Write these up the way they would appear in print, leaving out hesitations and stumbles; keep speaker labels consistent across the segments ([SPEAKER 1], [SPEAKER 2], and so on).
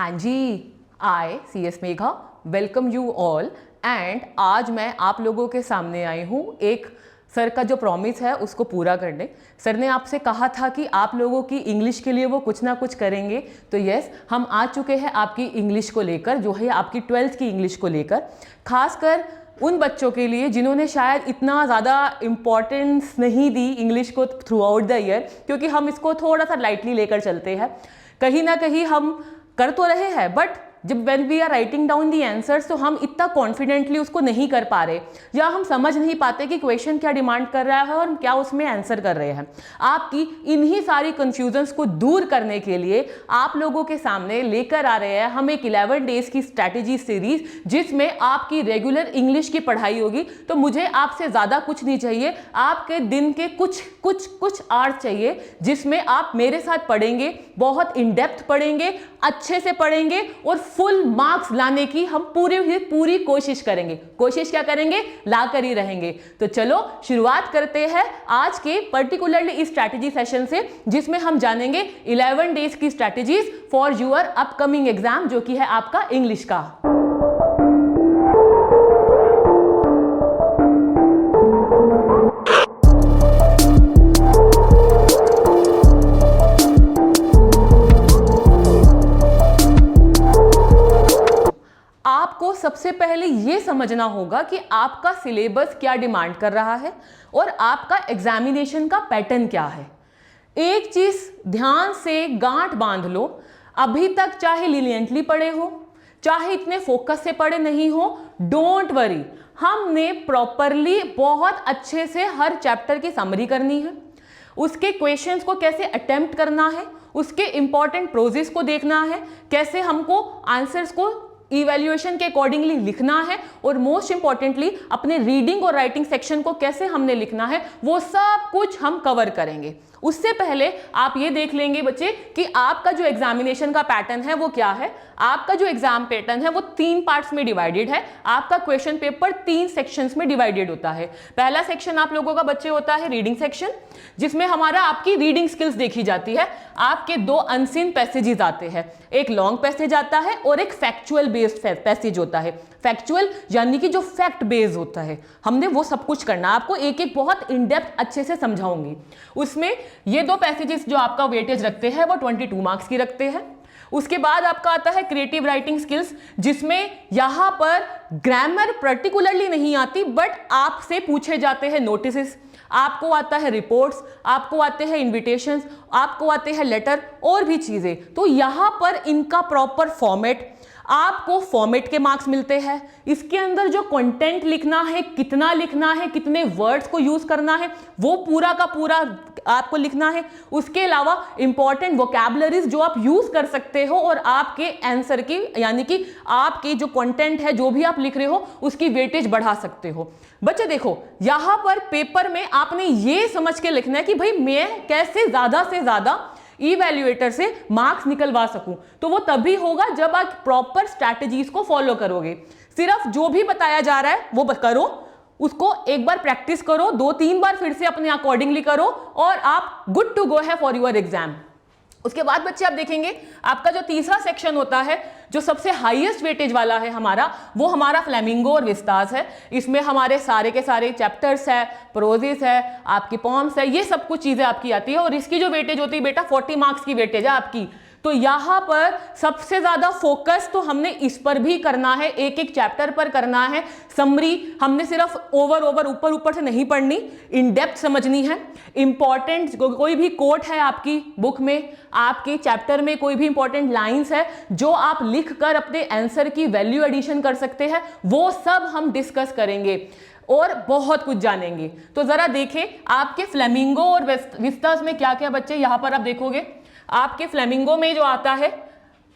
[SPEAKER 1] हाँ जी, I C S Megha welcome you all and आज मैं आप लोगों के सामने आई हूँ एक सर का जो प्रॉमिस है उसको पूरा करने। सर ने आपसे कहा था कि आप लोगों की इंग्लिश के लिए वो कुछ ना कुछ करेंगे, तो यस हम आ चुके हैं आपकी इंग्लिश को लेकर, जो है आपकी 12th की इंग्लिश को लेकर, खासकर उन बच्चों के लिए जिन्होंने शायद इतना ज़्यादा इम्पॉर्टेंस नहीं दी इंग्लिश को थ्रू आउट द ईयर, क्योंकि हम इसको थोड़ा सा लाइटली लेकर चलते हैं। कहीं ना कहीं हम कर तो रहे हैं, बट जब when we are writing down the answers तो हम इतना कॉन्फिडेंटली उसको नहीं कर पा रहे, या हम समझ नहीं पाते कि क्वेश्चन क्या डिमांड कर रहा है और हम क्या उसमें आंसर कर रहे हैं। आपकी इन्हीं सारी कंफ्यूजन्स को दूर करने के लिए आप लोगों के सामने लेकर आ रहे हैं हम एक 11 डेज की स्ट्रैटेजी सीरीज, जिसमें आपकी रेगुलर इंग्लिश की पढ़ाई होगी। तो मुझे आपसे ज़्यादा कुछ नहीं चाहिए, आपके दिन के कुछ आवर्स चाहिए जिसमें आप मेरे साथ पढ़ेंगे, बहुत इन डेप्थ पढ़ेंगे, अच्छे से पढ़ेंगे और फुल मार्क्स लाने की हम पूरी कोशिश करेंगे। कोशिश क्या करेंगे? लाकर ही रहेंगे। तो चलो शुरुआत करते हैं आज के पर्टिकुलरली इस स्ट्रैटेजी सेशन से, जिसमें हम जानेंगे 11 डेज की strategies for your upcoming exam, जो कि है आपका इंग्लिश का। आपको सबसे पहले यह समझना होगा कि आपका सिलेबस क्या डिमांड कर रहा है और आपका एग्जामिनेशन का पैटर्न क्या है। एक चीज ध्यान से गांठ बांध लो, अभी तक चाहे लीनियंटली पढ़े हो, चाहे इतने फोकस से पढ़े नहीं हो, डोंट वरी, हमने प्रॉपरली बहुत अच्छे से हर चैप्टर की समरी करनी है, उसके क्वेश्चंस को कैसे अटेम्प्ट करना है, उसके इंपॉर्टेंट प्रोसेस को देखना है, कैसे हमको आंसर्स को इवैल्यूएशन के अकॉर्डिंगली लिखना है, और मोस्ट इंपॉर्टेंटली अपने रीडिंग और राइटिंग सेक्शन को कैसे हमने लिखना है, वो सब कुछ हम कवर करेंगे। उससे पहले आप ये देख लेंगे बच्चे कि आपका जो एग्जामिनेशन का पैटर्न है वो क्या है। आपका जो एग्जाम पैटर्न है वो 3 पार्ट्स में डिवाइडेड है। आपका क्वेश्चन पेपर 3 सेक्शंस में डिवाइडेड होता है। पहला सेक्शन आप लोगों का बच्चे होता है रीडिंग सेक्शन, जिसमें हमारा आपकी रीडिंग स्किल्स देखी जाती है। आपके 2 अनसीन पैसेजेस आते हैं, एक लॉन्ग पैसेज आता है और एक फैक्चुअल बेस्ड पैसेज होता है। फैक्चुअल यानी कि जो फैक्ट बेस्ड होता है, हमने वो सब कुछ करना, आपको एक एक बहुत इन डेप्थ अच्छे से समझाऊंगी। उसमें ये 2 पैसेजेस जो आपका वेटेज रखते हैं वो 22 मार्क्स की रखते हैं। उसके बाद आपका आता है क्रिएटिव राइटिंग स्किल्स, जिसमें यहां पर ग्रामर पर्टिकुलरली नहीं आती, बट आपसे पूछे जाते हैं नोटिसेस, आपको आता है रिपोर्ट्स, आपको आते हैं इन्विटेशंस, आपको आते हैं लेटर और भी चीजें। तो यहां पर इनका प्रॉपर फॉर्मेट, आपको फॉर्मेट के मार्क्स मिलते हैं। इसके अंदर जो कंटेंट लिखना है, कितना लिखना है, कितने वर्ड्स को यूज करना है, वो पूरा का पूरा आपको लिखना है। उसके अलावा इंपॉर्टेंट वोकैबुलरीज जो आप यूज कर सकते हो और आपके आंसर की, यानी कि आपके जो कंटेंट है, जो भी आप लिख रहे हो, उसकी वेटेज बढ़ा सकते हो। बच्चे देखो, यहां पर पेपर में आपने ये समझ के लिखना है कि भाई मैं कैसे ज्यादा से ज्यादा इवैल्यूएटर से मार्क्स निकलवा सकूं। तो वो तभी होगा जब आप प्रॉपर स्ट्रैटेजीज को फॉलो करोगे। सिर्फ जो भी बताया जा रहा है वो करो, उसको एक बार प्रैक्टिस करो, 2-3 बार फिर से अपने अकॉर्डिंगली करो, और आप गुड टू गो है फॉर योर एग्जाम। उसके बाद बच्चे आप देखेंगे आपका जो तीसरा सेक्शन होता है, जो सबसे हाईएस्ट वेटेज वाला है हमारा, वो हमारा फ्लेमिंगो और विस्तास है। इसमें हमारे सारे के सारे चैप्टर्स है, प्रोजेस है, आपकी पॉम्स है, ये सब कुछ चीजें आपकी आती है। और इसकी जो वेटेज होती है बेटा 40 मार्क्स की वेटेज है आपकी। तो यहां पर सबसे ज्यादा फोकस तो हमने इस पर भी करना है, एक एक चैप्टर पर करना है। समरी हमने सिर्फ ऊपर से नहीं पढ़नी, इन डेप्थ समझनी है। इंपॉर्टेंट कोई भी कोट है आपकी बुक में, आपके चैप्टर में कोई भी इंपॉर्टेंट लाइंस है जो आप लिख कर अपने आंसर की वैल्यू एडिशन कर सकते हैं, वो सब हम डिस्कस करेंगे और बहुत कुछ जानेंगे। तो जरा देखें आपके फ्लेमिंगो और विस्तास में क्या क्या बच्चे, यहां पर आप देखोगे आपके फ्लेमिंगो में जो आता है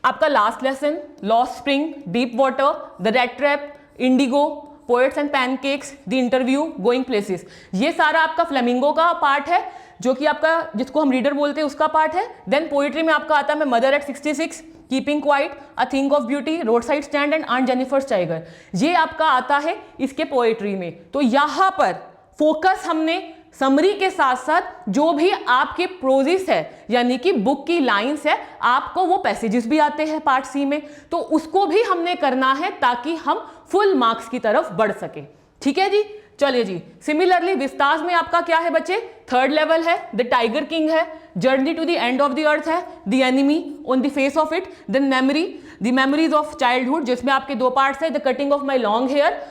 [SPEAKER 1] आपका last lesson, lost spring, deep water, the red trap, Indigo, poets and pancakes, the interview, going places, ये सारा आपका फ्लेमिंगो का पार्ट है, जो कि आपका, जिसको हम रीडर बोलते हैं, उसका पार्ट है। देन पोइट्री में आपका आता है mother eight 66, keeping quiet, a thing of beauty, road side stand and on Jennifer's tiger, ये आपका आता है इसके पोएट्री में। तो यहां पर फोकस हमने समरी के साथ साथ जो भी आपके प्रोजिस है यानी कि बुक की लाइंस है, आपको वो पैसेजेस भी आते हैं पार्ट सी में, तो उसको भी हमने करना है ताकि हम फुल मार्क्स की तरफ बढ़ सके। ठीक है जी, चलिए जी। सिमिलरली विस्तार में आपका क्या है बच्चे, थर्ड लेवल है, द टाइगर किंग है, journey to the end of the earth है, the enemy on the face of it, then memory, the memories of childhood जिसमें आपके दो पार्ट्स है, the cutting of my long hair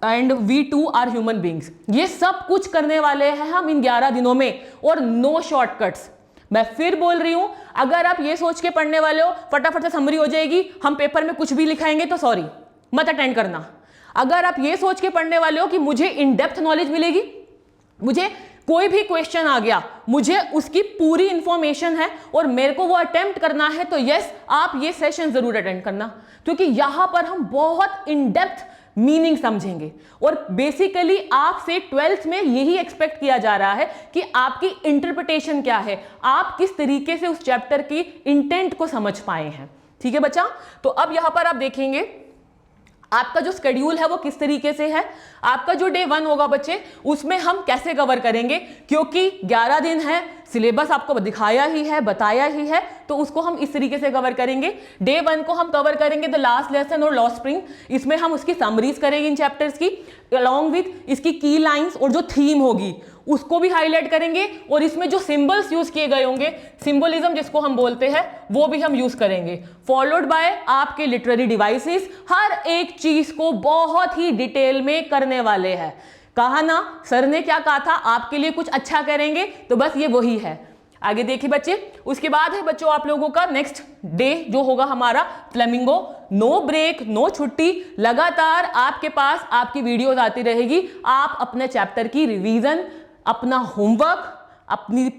[SPEAKER 1] and we too are human beings. ये सब कुछ करने वाले हैं हम इन 11 दिनों में और नो शॉर्टकट्स। मैं फिर बोल रही हूं, अगर आप ये सोच के पढ़ने वाले हो फटाफट से समरी हो जाएगी, हम पेपर में कुछ भी लिखाएंगे, तो सॉरी मत अटेंड करना। अगर आप ये सोच के पढ़ने वाले हो कि मुझे इन डेप्थ नॉलेज मिलेगी, मुझे कोई भी क्वेश्चन आ गया, मुझे उसकी पूरी इंफॉर्मेशन है और मेरे को वो अटेम्प्ट करना है, तो यस आप ये सेशन जरूर अटेंड करना, क्योंकि यहां पर हम बहुत इन डेप्थ मीनिंग समझेंगे। और बेसिकली आपसे 12th में यही एक्सपेक्ट किया जा रहा है कि आपकी इंटरप्रिटेशन क्या है, आप किस तरीके से उस चैप्टर की इंटेंट को समझ पाए हैं। ठीक है बच्चा, तो अब यहां पर आप देखेंगे आपका जो शेड्यूल है वो किस तरीके से है। आपका जो डे 1 होगा बच्चे, उसमें हम कैसे कवर करेंगे, क्योंकि 11 दिन है, सिलेबस आपको दिखाया ही है, बताया ही है, तो उसको हम इस तरीके से कवर करेंगे। डे 1 को हम कवर करेंगे द लास्ट लेसन और लॉस्ट स्प्रिंग, इसमें हम उसकी समरीज करेंगे इन चैप्टर्स की, अलॉन्ग विथ इसकी की लाइंस और जो थीम होगी उसको भी हाईलाइट करेंगे, और इसमें जो सिंबल्स यूज किए गए होंगे, सिंबलिज्म जिसको हम बोलते हैं, वो भी हम यूज करेंगे, फॉलोड बाय आपके लिटरेरी डिवाइसेस। हर एक चीज को बहुत ही डिटेल में करने वाले हैं। कहा ना सर ने क्या कहा था, आपके लिए कुछ अच्छा करेंगे, तो बस ये वही है। आगे देखिए बच्चे, उसके बाद है बच्चों आप लोगों का नेक्स्ट डे जो होगा हमारा फ्लेमिंगो। नो ब्रेक, नो छुट्टी, लगातार आपके पास आपकी वीडियोस आती रहेगी। आप अपने चैप्टर की रिवीजन, अपना होमवर्क, अपनी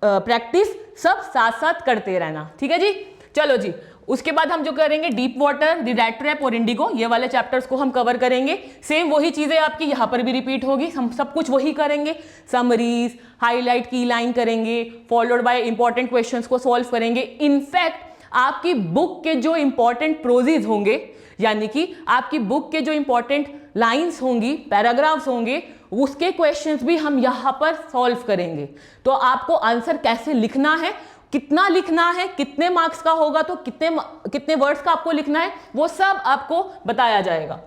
[SPEAKER 1] प्रैक्टिस सब साथ साथ करते रहना। ठीक है जी, चलो जी। उसके बाद हम जो करेंगे deep water, the rat trap और इंडिगो, ये वाले चैप्टर्स को हम कवर करेंगे। सेम वही चीजें आपकी यहाँ पर भी रिपीट होगी, हम सब कुछ वही करेंगे। समरीज, हाईलाइट, की लाइन करेंगे, फॉलोड बाय इंपॉर्टेंट क्वेश्चंस को सॉल्व करेंगे। इनफैक्ट आपकी बुक के जो इंपॉर्टेंट प्रोजेज होंगे, यानी कि आपकी बुक के जो इंपॉर्टेंट लाइंस होंगी, पैराग्राफ्स होंगे, उसके क्वेश्चंस भी हम यहाँ पर सॉल्व करेंगे। तो आपको आंसर कैसे लिखना है, कितना लिखना है, कितने मार्क्स का होगा, तो कितने वर्ड्स का आपको लिखना है, वो सब आपको बताया जाएगा।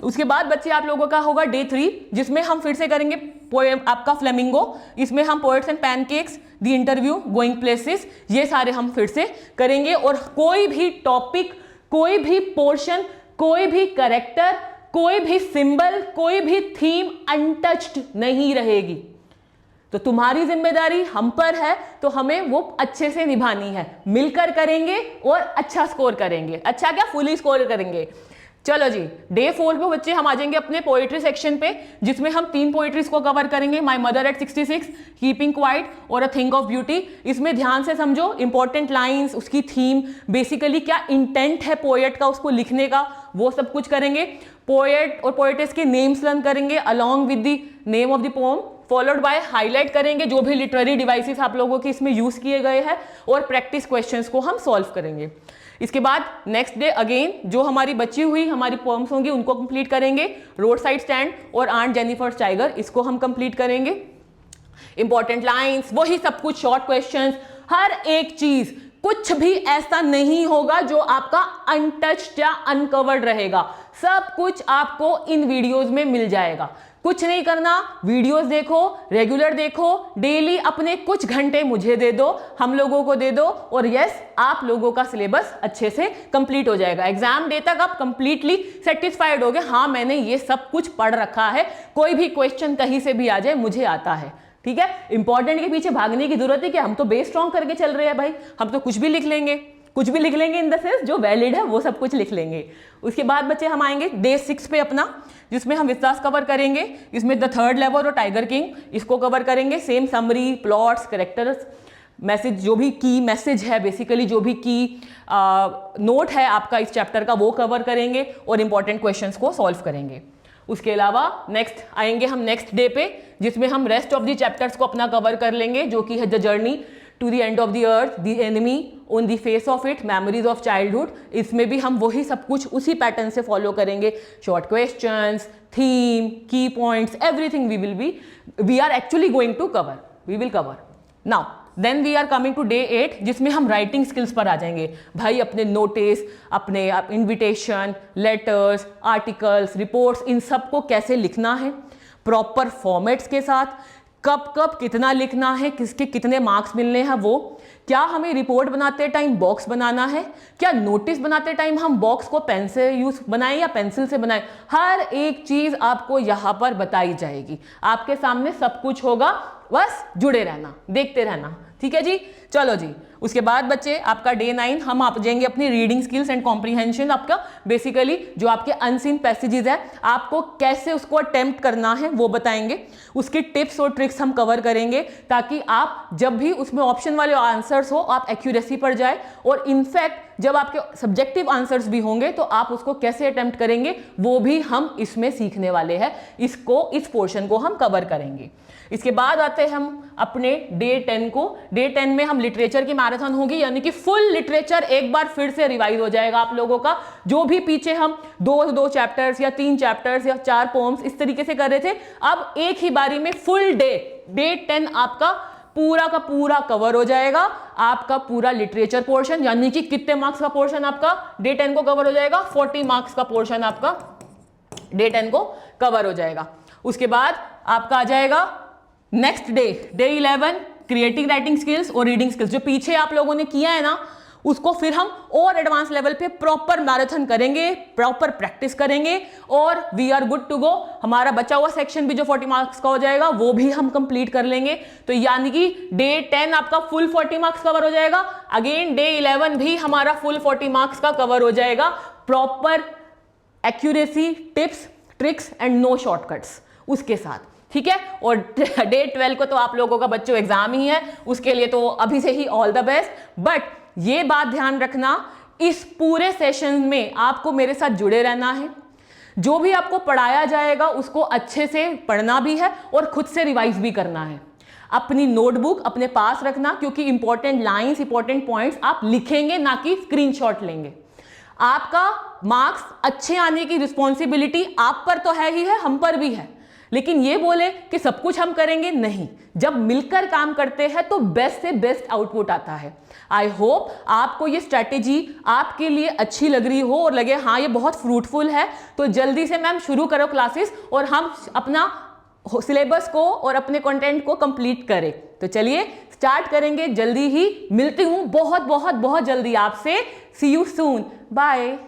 [SPEAKER 1] उसके बाद बच्चे आप लोगों का होगा डे 3, जिसमें हम फिर से करेंगे पोएम आपका फ्लेमिंगो। इसमें हम poets and pancakes, the interview, going places, ये सारे हम फिर से करेंगे। और कोई भी टॉपिक, कोई भी पोर्शन, कोई भी कैरेक्टर, कोई भी सिंबल, कोई भी थीम अनटच्ड नहीं रहेगी। तो तुम्हारी जिम्मेदारी हम पर है, तो हमें वो अच्छे से निभानी है। मिलकर करेंगे और अच्छा स्कोर करेंगे। अच्छा क्या, फुली स्कोर करेंगे। चलो जी, डे 4 पे बच्चे हम आ जाएंगे अपने पोएट्री सेक्शन पे, जिसमें हम 3 पोएट्रीज को कवर करेंगे, my mother eight 66, keeping quiet और अ थिंग ऑफ ब्यूटी। इसमें ध्यान से समझो इंपॉर्टेंट लाइंस, उसकी थीम, बेसिकली क्या इंटेंट है पोएट का उसको लिखने का, वो सब कुछ करेंगे। पोएट और पोएटेस के नेम्स लर्न करेंगे along with the name of the pome, followed by highlight करेंगे जो भी लिटरेरी डिवाइसेस आप लोगों के इसमें यूज किए गए हैं, और प्रैक्टिस क्वेश्चंस को हम सॉल्व करेंगे। इसके बाद नेक्स्ट डे अगेन जो हमारी बची हुई हमारी पोम्स होंगी उनको कंप्लीट करेंगे। रोड साइड स्टैंड और आंट जेनिफर्स टाइगर, इसको हम कंप्लीट करेंगे। इंपॉर्टेंट लाइंस, वही सब कुछ, शॉर्ट क्वेश्चंस, हर एक चीज, कुछ भी ऐसा नहीं होगा जो आपका अनटच्ड या अनकवर्ड रहेगा। सब कुछ आपको इन वीडियोस में मिल जाएगा। कुछ नहीं करना, वीडियोस देखो, रेगुलर देखो, डेली अपने कुछ घंटे मुझे दे दो, हम लोगों को दे दो, और यस आप लोगों का सिलेबस अच्छे से कंप्लीट हो जाएगा। एग्जाम डे तक आप कंप्लीटली सेटिस्फाइड होगे, हाँ मैंने ये सब कुछ पढ़ रखा है, कोई भी क्वेश्चन कहीं से भी आ जाए मुझे आता है। ठीक है, इंपॉर्टेंट के पीछे भागने की जरूरत है कि हम तो बेस स्ट्रॉन्ग करके चल रहे हैं भाई, हम तो कुछ भी लिख लेंगे, कुछ भी लिख लेंगे इन द सेंस जो वैलिड है वो सब कुछ लिख लेंगे। उसके बाद बच्चे हम आएंगे डे 6 पे अपना, जिसमें हम विस्तार कवर करेंगे। इसमें द थर्ड लेवल और टाइगर किंग, इसको कवर करेंगे। Same summary, plots, characters, message, जो भी की मैसेज है, बेसिकली जो भी की नोट है आपका इस चैप्टर का, वो कवर करेंगे और इंपॉर्टेंट क्वेश्चंस को सॉल्व करेंगे। उसके अलावा नेक्स्ट आएंगे हम नेक्स्ट डे पे, जिसमें हम रेस्ट ऑफ द चैप्टर्स को अपना कवर कर लेंगे, जो कि है the journey to the end of the earth, the enemy on the face of it, memories of childhood, इसमें भी हम वही सब कुछ उसी पैटर्न से फॉलो करेंगे। Short questions, theme, key points, everything we are actually going to cover, we will cover. Now then we are coming to day 8, जिसमें हम राइटिंग स्किल्स पर आ जाएंगे। भाई अपने नोटिस, अपने इन्विटेशन, लेटर्स, आर्टिकल्स, रिपोर्ट्स, इन सब को कैसे लिखना है प्रॉपर फॉर्मेट्स के साथ, कब कब कितना लिखना है, किसके कितने मार्क्स मिलने हैं वो, क्या हमें रिपोर्ट बनाते टाइम बॉक्स बनाना है, क्या नोटिस बनाते टाइम हम बॉक्स को पेन से यूज बनाएं या पेंसिल से बनाएं, हर एक चीज आपको यहाँ पर बताई जाएगी। आपके सामने सब कुछ होगा, बस जुड़े रहना, देखते रहना, ठीक है जी। चलो जी, उसके बाद बच्चे आपका डे 9 हम आप जाएंगे अपनी रीडिंग स्किल्स एंड कॉम्प्रीहेंशन। आपका बेसिकली जो आपके अनसीन पैसेजेस है आपको कैसे उसको अटेम्प्ट करना है वो बताएंगे, उसकी टिप्स और ट्रिक्स हम कवर करेंगे, ताकि आप जब भी उसमें ऑप्शन वाले आंसर्स हो आप एक्यूरेसी पर जाए, और इनफैक्ट जब आपके सब्जेक्टिव आंसर्स भी होंगे तो आप उसको कैसे अटेम्प्ट करेंगे वो भी हम इसमें सीखने वाले हैं। इस पोर्शन को हम कवर करेंगे। इसके बाद आते हैं हम अपने डे 10 को। डे 10 में हम लिटरेचर की मैराथन होगी, यानी कि फुल लिटरेचर एक बार फिर से रिवाइज हो जाएगा आप लोगों का। जो भी पीछे हम दो चैप्टर्स या 3 चैप्टर्स या 4 पोम्स इस तरीके से कर रहे थे, अब एक ही बारी में फुल डे 10 आपका पूरा का पूरा कवर हो जाएगा। आपका पूरा लिटरेचर पोर्शन, यानी कि कितने मार्क्स का पोर्शन आपका डे 10 को कवर हो जाएगा, 40 मार्क्स का पोर्शन आपका डे 10 को कवर हो जाएगा। उसके बाद आपका आ जाएगा next day 11, creative writing skills और रीडिंग स्किल्स। जो पीछे आप लोगों ने किया है ना, उसको फिर हम और एडवांस लेवल पे प्रॉपर मैराथन करेंगे, प्रॉपर प्रैक्टिस करेंगे, और we are good to go. हमारा बचा हुआ सेक्शन भी जो 40 मार्क्स का हो जाएगा वो भी हम कंप्लीट कर लेंगे। तो यानी कि डे 10 आपका फुल 40 मार्क्स कवर हो जाएगा। अगेन डे 11 भी हमारा फुल 40 मार्क्स का कवर हो जाएगा। Proper accuracy, tips, tricks and no shortcuts उसके साथ, ठीक है। और डे 12 को तो आप लोगों का बच्चों एग्जाम ही है, उसके लिए तो अभी से ही ऑल द बेस्ट। बट ये बात ध्यान रखना, इस पूरे सेशन में आपको मेरे साथ जुड़े रहना है। जो भी आपको पढ़ाया जाएगा उसको अच्छे से पढ़ना भी है और खुद से रिवाइज भी करना है। अपनी नोटबुक अपने पास रखना, क्योंकि इंपॉर्टेंट लाइंस, इंपॉर्टेंट पॉइंट्स आप लिखेंगे, ना कि स्क्रीनशॉट लेंगे। आपका मार्क्स अच्छे आने की रिस्पॉन्सिबिलिटी आप पर तो है ही है, हम पर भी है, लेकिन ये बोले कि सब कुछ हम करेंगे, नहीं। जब मिलकर काम करते हैं तो बेस्ट से बेस्ट आउटपुट आता है। आई होप आपको ये स्ट्रैटेजी आपके लिए अच्छी लग रही हो और लगे हाँ ये बहुत फ्रूटफुल है। तो जल्दी से मैम शुरू करो क्लासेस और हम अपना सिलेबस को और अपने कंटेंट को कंप्लीट करें। तो चलिए स्टार्ट करेंगे, जल्दी ही मिलती हूँ बहुत बहुत बहुत जल्दी आपसे। सी यू सून, बाय।